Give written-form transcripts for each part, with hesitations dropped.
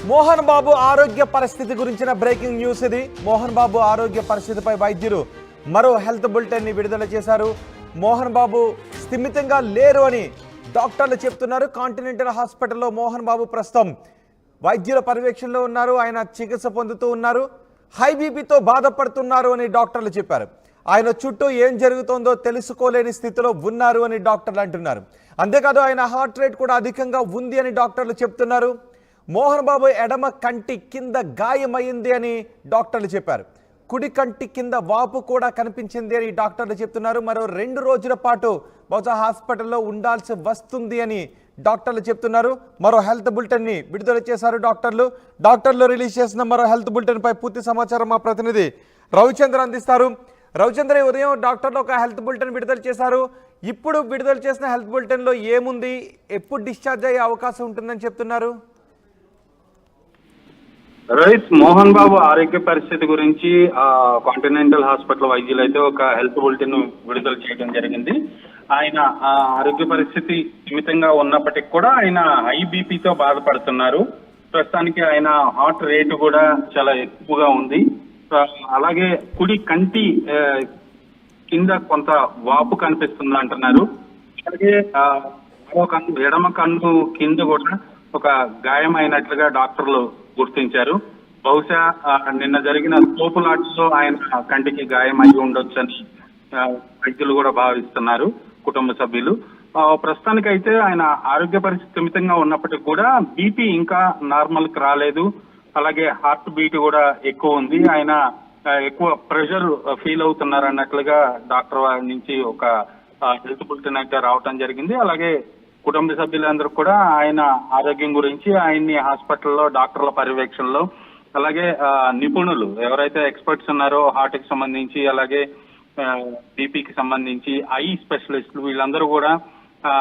మోహన్ బాబు ఆరోగ్య పరిస్థితి గురించిన బ్రేకింగ్ న్యూస్ ఇది. మోహన్ బాబు ఆరోగ్య పరిస్థితిపై వైద్యులు మరో హెల్త్ బులెటిన్ ని విడుదల చేశారు. మోహన్ బాబు స్థిమితంగా లేరు అని డాక్టర్లు చెప్తున్నారు. కాంటినెంటల్ హాస్పిటల్లో మోహన్ బాబు ప్రస్తుతం వైద్యుల పర్యవేక్షణలో ఉన్నారు. ఆయన చికిత్స పొందుతూ ఉన్నారు. హై బీపీతో బాధపడుతున్నారు అని డాక్టర్లు చెప్పారు. ఆయన చుట్టూ ఏం జరుగుతోందో తెలుసుకోలేని స్థితిలో ఉన్నారు అని డాక్టర్లు అంటున్నారు. అంతేకాదు ఆయన హార్ట్ రేట్ కూడా అధికంగా ఉంది అని డాక్టర్లు చెప్తున్నారు. మోహన్ బాబు ఎడమ కంటి కింద గాయమైంది అని డాక్టర్లు చెప్పారు. కుడి కంటి కింద వాపు కూడా కనిపించింది అని డాక్టర్లు చెప్తున్నారు. మరో 2 రోజుల పాటు బహుశా హాస్పిటల్లో ఉండాల్సి వస్తుంది అని డాక్టర్లు చెప్తున్నారు. మరో హెల్త్ బులెటిన్ ని విడుదల చేశారు డాక్టర్లు రిలీజ్ చేసిన మరో హెల్త్ బులెటిన్ పై పూర్తి సమాచారం మా ప్రతినిధి రవిచంద్ర అందిస్తారు. రవిచంద్ర, ఉదయం డాక్టర్లు ఒక హెల్త్ బులెటిన్ విడుదల చేశారు. ఇప్పుడు విడుదల చేసిన హెల్త్ బులెటిన్ లో ఏముంది, ఎప్పుడు డిశ్చార్జ్ అయ్యే అవకాశం ఉంటుందని చెప్తున్నారు? రోహిత్, మోహన్ బాబు ఆరోగ్య పరిస్థితి గురించి కాంటినెంటల్ హాస్పిటల్ వైద్యులు అయితే ఒక హెల్త్ బులెటిన్ విడుదల చేయడం జరిగింది. ఆయన ఆరోగ్య పరిస్థితి స్థిమితంగా ఉన్నప్పటికీ కూడా ఆయన హై బీపీతో బాధపడుతున్నారు. ప్రస్తుతానికి ఆయన హార్ట్ రేటు కూడా చాలా ఎక్కువగా ఉంది. అలాగే కుడి కంటి కింద కొంత వాపు కనిపిస్తుంది అంటున్నారు. అలాగే ఎడమ కన్ను కింద కూడా ఒక గాయం అయినట్లుగా డాక్టర్లు గుర్తించారు. బహుశా నిన్న జరిగిన తోపులాటలో ఆయన కంటికి గాయం అయి ఉండొచ్చని వైద్యులు కూడా భావిస్తున్నారు, కుటుంబ సభ్యులు. ప్రస్తుతానికైతే ఆయన ఆరోగ్య పరిస్థితి స్థిమితంగా ఉన్నప్పటికీ కూడా బీపీ ఇంకా నార్మల్ కి రాలేదు. అలాగే హార్ట్ బీట్ కూడా ఎక్కువ ఉంది. ఆయన ఎక్కువ ప్రెషర్ ఫీల్ అవుతున్నారు అన్నట్లుగా డాక్టర్ వారి నుంచి ఒక హెల్త్ బులెటిన్ అయితే రావటం జరిగింది. అలాగే కుటుంబ సభ్యులందరూ కూడా ఆయన ఆరోగ్యం గురించి ఆయన్ని హాస్పిటల్లో డాక్టర్ల పర్యవేక్షణలో, అలాగే నిపుణులు ఎవరైతే ఎక్స్పర్ట్స్ ఉన్నారో హార్ట్ కి సంబంధించి, అలాగే బీపీకి సంబంధించి ఐ స్పెషలిస్టులు, వీళ్ళందరూ కూడా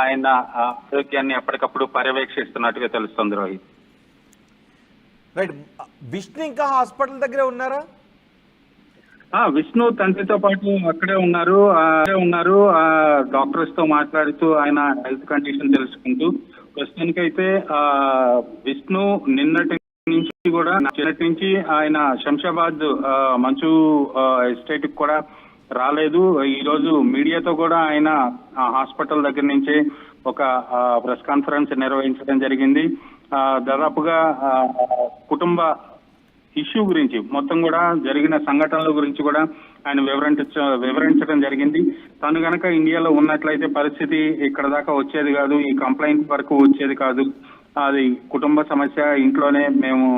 ఆయన ఆరోగ్యాన్ని ఎప్పటికప్పుడు పర్యవేక్షిస్తున్నట్టుగా తెలుస్తుంది. రోహిత్, రైట్. విష్ణు ఇంకా హాస్పిటల్ దగ్గరే ఉన్నారా? విష్ణు తండ్రితో పాటు అక్కడే ఉన్నారు. డాక్టర్స్ తో మాట్లాడుతూ ఆయన హెల్త్ కండిషన్ తెలుసుకుంటూ, ప్రస్తుతానికైతే విష్ణు నిన్నటి నుంచి ఆయన శంషాబాద్ మంచు ఎస్టేట్ కి కూడా రాలేదు. ఈ రోజు మీడియాతో కూడా ఆయన హాస్పిటల్ దగ్గర నుంచే ఒక ప్రెస్ కాన్ఫరెన్స్ నిర్వహించడం జరిగింది. దాదాపుగా కుటుంబ ఇష్యూ గురించి, మొత్తం కూడా జరిగిన సంఘటనల గురించి కూడా ఆయన వివరించడం జరిగింది. తను గనక ఇండియాలో ఉన్నట్లయితే పరిస్థితి ఇక్కడ దాకా వచ్చేది కాదు, ఈ కంప్లైంట్ వరకు వచ్చేది కాదు, అది కుటుంబ సమస్య, ఇంట్లోనే మేము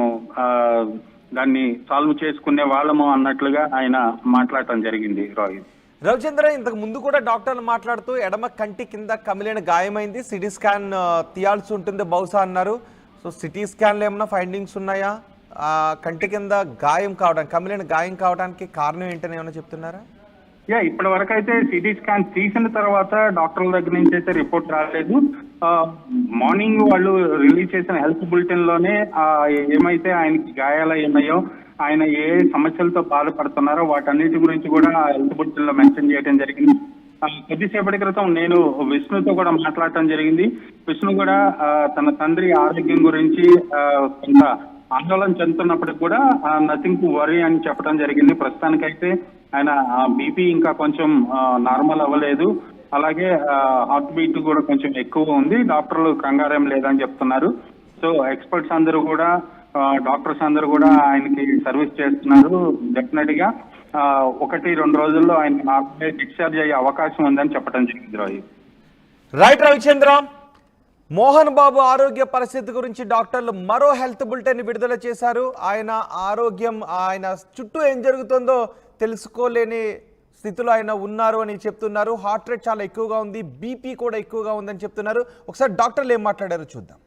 దాన్ని సాల్వ్ చేసుకునే వాళ్ళము అన్నట్లుగా ఆయన మాట్లాడటం జరిగింది. రోహిత్, రవిచంద్ర, ఇంతకు ముందు కూడా డాక్టర్లు మాట్లాడుతూ ఎడమ కంటి కింద కమిలిన గాయమైంది, సిటీ స్కాన్ తీయాల్సి ఉంటుంది బహుశా అన్నారు. సో సిటీ స్కాన్లో ఏమైనా ఫైండింగ్స్ ఉన్నాయా? కంటి కింద గాయం కావడం, కమిలిన గాయం కావడానికి కారణం ఏంటని ఏమైనా చెప్తున్నారా? ఇప్పటి వరకు అయితే సిటీ స్కాన్ తీసిన తర్వాత డాక్టర్ల దగ్గర నుంచి అయితే రిపోర్ట్ రాలేదు. మార్నింగ్ వాళ్ళు రిలీజ్ చేసిన హెల్త్ బులెటిన్ లోనే ఏమైతే ఆయనకి గాయాలు ఉన్నాయో, ఆయన ఏ సమస్యలతో బాధపడుతున్నారో వాటన్నిటి గురించి కూడా హెల్త్ బులెటిన్ లో మెన్షన్ చేయడం జరిగింది. కొద్దిసేపటి క్రితం నేను విష్ణుతో కూడా మాట్లాడటం జరిగింది. విష్ణు కూడా తన తండ్రి ఆరోగ్యం గురించి కొంత ఆందోళన చెందుతున్నప్పటికి కూడా నథింగ్ టు వరీ అని చెప్పడం జరిగింది. ప్రస్తుతానికైతే ఆయన బీపీ ఇంకా కొంచెం నార్మల్ అవ్వలేదు. అలాగే హార్ట్ బీట్ కూడా కొంచెం ఎక్కువ ఉంది. డాక్టర్లు కంగారేం లేదని చెప్తున్నారు. సో ఎక్స్పర్ట్స్ అందరూ కూడా, డాక్టర్స్ అందరూ కూడా ఆయనకి సర్వీస్ చేస్తున్నారు. డెఫినెట్ గా 1-2 రోజుల్లో ఆయన నార్మల్ డిశ్చార్జ్ అయ్యే అవకాశం ఉందని చెప్పడం జరిగింది. రోహిత్, రైట్. రవిచంద్ర, మోహన్ బాబు ఆరోగ్య పరిస్థితి గురించి డాక్టర్లు మరో హెల్త్ బులెటిన్ విడుదల చేశారు. ఆయన ఆరోగ్యం, ఆయన చుట్టూ ఏం జరుగుతుందో తెలుసుకోలేని స్థితిలో ఆయన ఉన్నారు అని చెప్తున్నారు. హార్ట్ రేట్ చాలా ఎక్కువగా ఉంది, బీపీ కూడా ఎక్కువగా ఉందని చెప్తున్నారు. ఒకసారి డాక్టర్లు ఏం మాట్లాడారో చూద్దాం.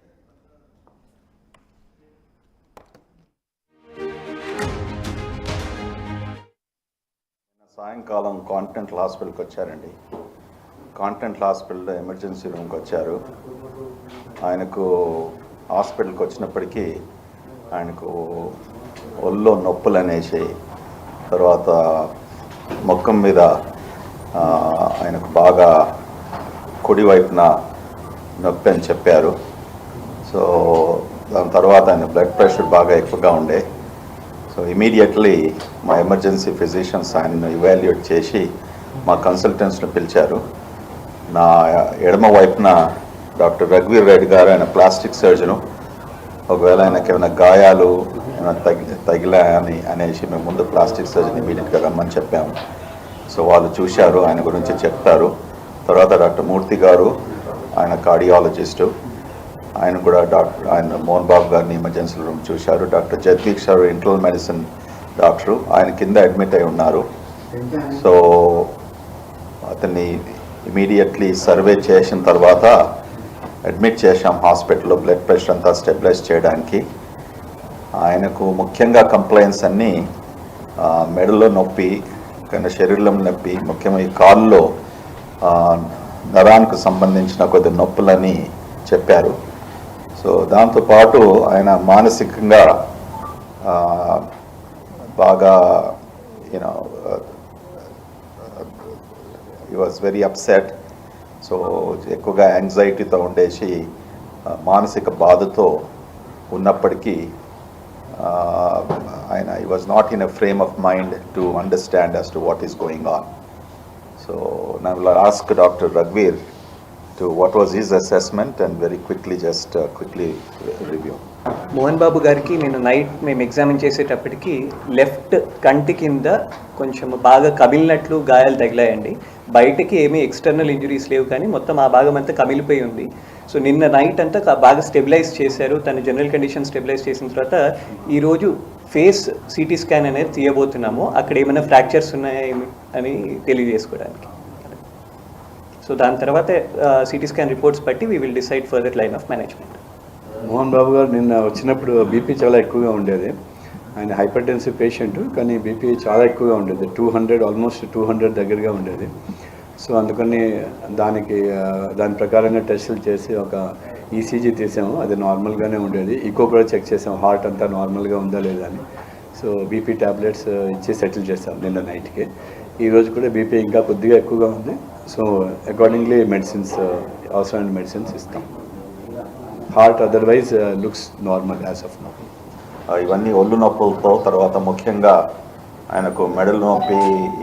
సాయంకాలం కాంటినెంటల్ హాస్పిటల్కి వచ్చారండి. కాంటినెంటల్ హాస్పిటల్లో ఎమర్జెన్సీ రూమ్కి వచ్చారు. ఆయనకు హాస్పిటల్కి వచ్చినప్పటికీ ఆయనకు ఒళ్ళో నొప్పులు అనేసి, తర్వాత ముఖం మీద ఆయనకు బాగా కుడివైపున నొప్పి అని చెప్పారు. సో దాని తర్వాత ఆయన బ్లడ్ ప్రెషర్ బాగా ఎక్కువగా ఉండే. సో ఇమీడియట్లీ మా ఎమర్జెన్సీ ఫిజిషియన్స్ ఆయనను ఇవాల్యుయేట్ చేసి మా కన్సల్టెంట్స్ని పిలిచారు. నా ఎడమ వైపున డాక్టర్ రఘువీర్ రెడ్డి గారు, ఆయన ప్లాస్టిక్ సర్జను. ఒకవేళ ఆయనకి ఏమైనా గాయాలు ఏమైనా తగిలాయని అనేసి మేము ముందు ప్లాస్టిక్ సర్జన్ ఇమీడియట్గా రమ్మని చెప్పాము. సో వాళ్ళు చూశారు, ఆయన గురించి చెప్తారు. తర్వాత డాక్టర్ మూర్తి గారు, ఆయన కార్డియాలజిస్టు, ఆయన కూడా ఆయన మోహన్ బాబు గారిని ఎమర్జెన్సీ రూమ్ చూశారు. డాక్టర్ జగదీష్ గారు ఇంటర్నల్ మెడిసిన్ డాక్టరు, ఆయన కింద అడ్మిట్ అయి ఉన్నారు. సో అతన్ని ఇమీడియట్లీ సర్వే చేసిన తర్వాత అడ్మిట్ చేశాం హాస్పిటల్లో, బ్లడ్ ప్రెషర్ అంతా స్టెబిలైజ్ చేయడానికి. ఆయనకు ముఖ్యంగా కంప్లైంట్స్ అన్నీ మెడలో నొప్పి, కానీ శరీరంలో నొప్పి, ముఖ్యంగా ఈ కాల్లో నరానికి సంబంధించిన కొద్ది నొప్పులని చెప్పారు. సో దాంతోపాటు ఆయన మానసికంగా బాగా you know he was very upset. So ఎక్కువగా యాంగ్జైటీతో ఉండేసి మానసిక బాధతో ఉన్నప్పటికీ ఆయన he was not in a frame of mind to understand as to what is going on. So now I will ask Dr. Raghuveer to what was his assessment and very quickly just quickly review. Mohan Babu గారికి నేను night మేము examine చేసేటప్పటికి left కంటి కింద కొంచెం బాగా కమిలినట్లు గాయాలు తగిలాయండి. బయటకి ఏమీ ఎక్స్టర్నల్ ఇంజురీస్ లేవు, కానీ మొత్తం ఆ భాగం అంతా కమిలిపోయి ఉంది. సో నిన్న నైట్ అంతా బాగా స్టెబిలైజ్ చేశారు. తన జనరల్ కండిషన్ స్టెబిలైజ్ చేసిన తర్వాత ఈరోజు ఫేస్ సిటీ స్కాన్ అనేది తీయబోతున్నాము, అక్కడ ఏమైనా ఫ్రాక్చర్స్ ఉన్నాయా అని తెలియజేసుకోవడానికి. సో దాని తర్వాత సిటీ స్కాన్ రిపోర్ట్స్ బట్టి we will decide further line of management. Mohan Babu garu నిన్న వచ్చినప్పుడు బీపీ చాలా ఎక్కువగా ఉండేది. ఆయన హైపర్ టెన్సివ్ పేషెంట్, కానీ బీపీ చాలా ఎక్కువగా ఉండేది, 200 ఆల్మోస్ట్ 200 దగ్గరగా ఉండేది. సో అందుకని దాని ప్రకారంగా టెస్టులు చేసి ఒక ఈసీజీ తీసాము, అది నార్మల్గానే ఉండేది. ఈకో కూడా చెక్ చేసాము, హార్ట్ అంతా నార్మల్గా ఉందా లేదా అని. సో బీపీ ట్యాబ్లెట్స్ ఇచ్చి సెటిల్ చేసాం నిన్న నైట్కి. ఈరోజు కూడా బీపీ ఇంకా కొద్దిగా ఎక్కువగా ఉంది. సో అకార్డింగ్లీ మెడిసిన్స్, అవసరమైన మెడిసిన్స్ ఇస్తాం. Heart otherwise looks normal as of now. ఇవన్నీ ఒళ్ళు నొప్పులతో, తర్వాత ముఖ్యంగా ఆయనకు మెడల నొప్పి,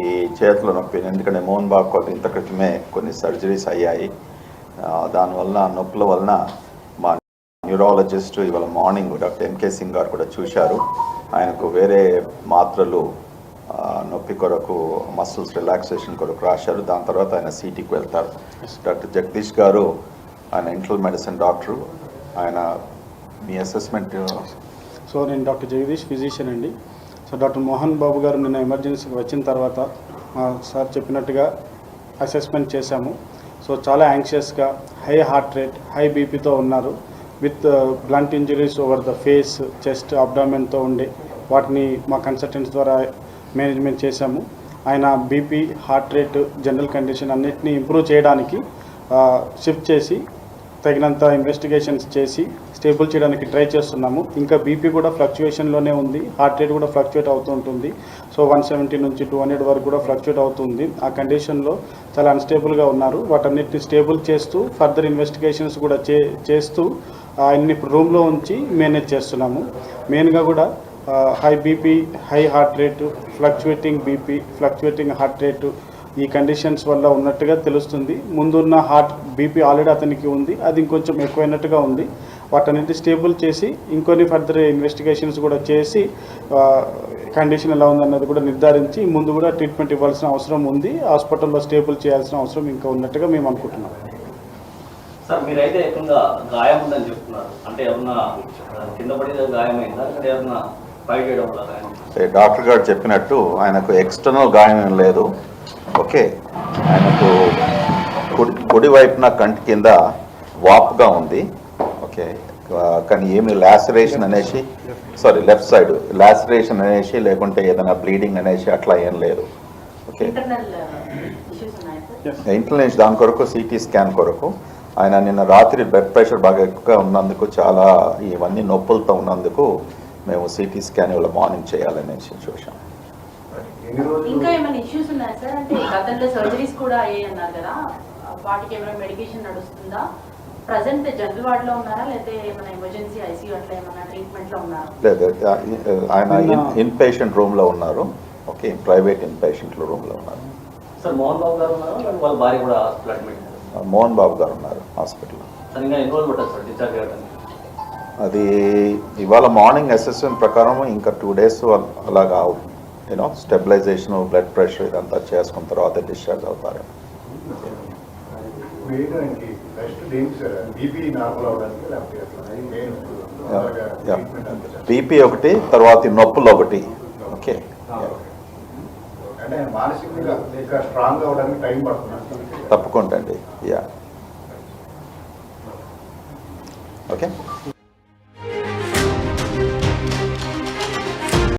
ఈ చేతుల నొప్పి, ఎందుకంటే మోహన్ బాబు కొద్ది ఇంత క్రితమే కొన్ని సర్జరీస్ అయ్యాయి. దానివల్ల నొప్పుల వలన మా న్యూరాలజిస్ట్ ఇవాళ మార్నింగ్ డాక్టర్ ఎంకే సింగ్ గారు కూడా చూశారు. ఆయనకు వేరే మాత్రలు నొప్పి కొరకు, మసిల్స్ రిలాక్సేషన్ కొరకు రాశారు. దాని తర్వాత ఆయన సిటీకి వెళ్తారు. డాక్టర్ జగదీష్ గారు, ఆయన ఇంటర్నల్ మెడిసిన్ డాక్టరు, ఆయన మీ అసెస్మెంట్. సో నేను డాక్టర్ జగదీష్, ఫిజిషియన్ అండి. సో డాక్టర్ మోహన్ బాబు గారు నిన్న ఎమర్జెన్సీకి వచ్చిన తర్వాత సార్ చెప్పినట్టుగా అసెస్మెంట్ చేశాము. సో చాలా యాంగ్షియస్గా, హై హార్ట్ రేట్, హై బీపీతో ఉన్నారు. With blunt injuries over the face, chest, అబ్డామెన్తో ఉండే వాటిని మా కన్సల్టెంట్స్ ద్వారా మేనేజ్మెంట్ చేశాము. ఆయన BP, heart rate, general condition అన్నిటినీ ఇంప్రూవ్ చేయడానికి షిఫ్ట్ చేసి తగినంత ఇన్వెస్టిగేషన్స్ చేసి స్టేబుల్ చేయడానికి ట్రై చేస్తున్నాము. ఇంకా బీపీ కూడా ఫ్లక్చుయేషన్లోనే ఉంది, హార్ట్ రేట్ కూడా ఫ్లక్చుయేట్ అవుతూ ఉంటుంది. సో 170 నుంచి 200 వరకు కూడా ఫ్లక్చుయేట్ అవుతుంది. ఆ కండిషన్లో చాలా అన్స్టేబుల్గా ఉన్నారు. వాటన్నిటిని స్టేబుల్ చేస్తూ ఫర్దర్ ఇన్వెస్టిగేషన్స్ కూడా చేస్తూ ఆయన్ని ఇప్పుడు రూమ్లో ఉంచి మేనేజ్ చేస్తున్నాము. మెయిన్గా కూడా high BP, high heart rate, fluctuating BP, fluctuating heart rate, ఈ కండిషన్స్ వల్ల ఉన్నట్టుగా తెలుస్తుంది. ముందున్న హార్ట్ బీపీ ఆల్రెడీ అతనికి ఉంది, అది ఇంకొంచెం ఎక్కువైనట్టుగా ఉంది. వాటన్నిటి స్టేబుల్ చేసి ఇంకొన్ని ఫర్దర్ ఇన్వెస్టిగేషన్స్ కూడా చేసి కండిషన్ ఎలా ఉందన్నది కూడా నిర్ధారించి ముందు కూడా ట్రీట్మెంట్ ఇవ్వాల్సిన అవసరం ఉంది. హాస్పిటల్లో స్టేబుల్ చేయాల్సిన అవసరం ఇంకా ఉన్నట్టుగా మేము అనుకుంటున్నాం. సార్ మీరైతే ఎక్కువగా గాయం ఉందని చెప్తున్నారు, అంటే ఏమన్నా కింద పడి గాయమైందా, అంటే ఏమన్నా ఫైట్ చేయడం వల్ల గాయం? డాక్టర్ గారు చెప్పినట్టు ఆయనకు ఎక్స్టర్నల్ గాయం ఏం లేదు. ఓకే, ఆయనకు కుడి వైపున కంటి కింద వాపుగా ఉంది. ఓకే, కానీ ఏమి లాసరేషన్ అనేసి, సారీ లెఫ్ట్ సైడ్ లాసరేషన్ అనేసి, లేకుంటే ఏదైనా బ్లీడింగ్ అనేసి అట్లా ఏం లేదు. ఓకే, ఇంటర్నల్ దాని కొరకు సిటీ స్కాన్ కొరకు ఆయన నిన్న రాత్రి బ్లడ్ ప్రెషర్ బాగా ఎక్కువగా ఉన్నందుకు, చాలా ఇవన్నీ నొప్పులతో ఉన్నందుకు మేము సిటీ స్కాన్ ఇవాళ మార్నింగ్ చేయాలనేసి చూసాం. ఇంకా ఏమైనా ఇష్యూస్ ఉన్నాయా సార్? అంటే గతంలో సర్జరీస్ కూడా అయ్యాయి అన్నారు కదా, వాటికి ఏమైనా మెడికేషన్ నడుస్తుందా? ప్రజెంట్ జనరల్ వార్డ్ లో ఉన్నారా లేకపోతే ఏమైనా ఎమర్జెన్సీ ఐసీయూ అట్లా ఏమైనా ట్రీట్మెంట్ లో ఉన్నారా? లేదు ఆయన ఇన్ పేషెంట్ రూమ్లో ఉన్నారు. ఓకే, ప్రైవేట్ ఇన్ పేషెంట్ రూమ్లో ఉన్నారు. సార్ మోహన్ బాబు గారు ఉన్నారు, వాళ్ళ భార్య కూడా హాస్పిటల్ అడ్మిట్. మోహన్ బాబు గారు ఉన్నారు హాస్పిటల్లో. సార్ ఇంకా ఎన్ని రోజులు పట్టదు సార్ డిశ్చార్జ్ చేయడానికి? అది ఇవాళ మార్నింగ్ అసెస్మెంట్ ప్రకారం ఇంకా 2 days అలాగా స్టెబిలైజేషన్, బ్లడ్ ప్రెషర్ ఇదంతా చేసుకున్న తర్వాత డిశ్చార్జ్ అవుతారు. బీపీ ఒకటి, తర్వాత నొప్పులు ఒకటి. ఓకే, తప్పకుండా అండి. Yeah, okay.